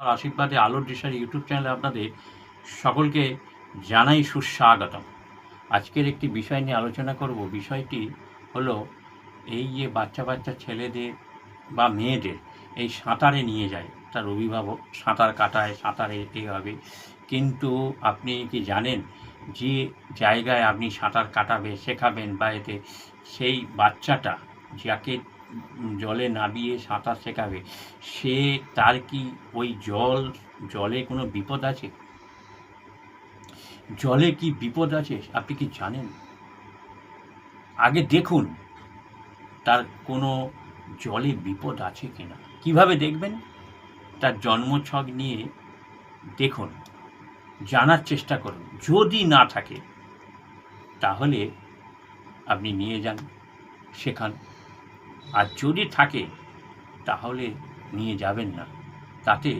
আশীর্বাদে আলোর দিশার ইউটিউব চ্যানেলে আপনাদের সকলকে জানাই সুস্বাগতম। আজকের একটি বিষয় নিয়ে আলোচনা করব। বিষয়টি হলো এই যে বাচ্চা ছেলেদের বা মেয়েদের এই সাঁতারে নিয়ে যায় তার অভিভাবক, সাঁতার কাটায়, সাঁতারে হবে, কিন্তু আপনি কি জানেন যে জায়গায় আপনি সাঁতার কাটাবে শেখাবেন বা এতে সেই বাচ্চাটা যাকে জলে নামিয়ে সাঁতার শেখাবে সে তার কি ওই জলে কোনো বিপদ আছে? জলে কি বিপদ আছে আপনি কি জানেন? আগে দেখুন তার কোনো জলে বিপদ আছে কিনা। কিভাবে দেখবেন? তার জন্মছক নিয়ে দেখুন, জানার চেষ্টা করুন। যদি না থাকে তাহলে আপনি নিয়ে যান, শেখান। আর যদি থাকে তাহলে নিয়ে যাবেন না, তাতে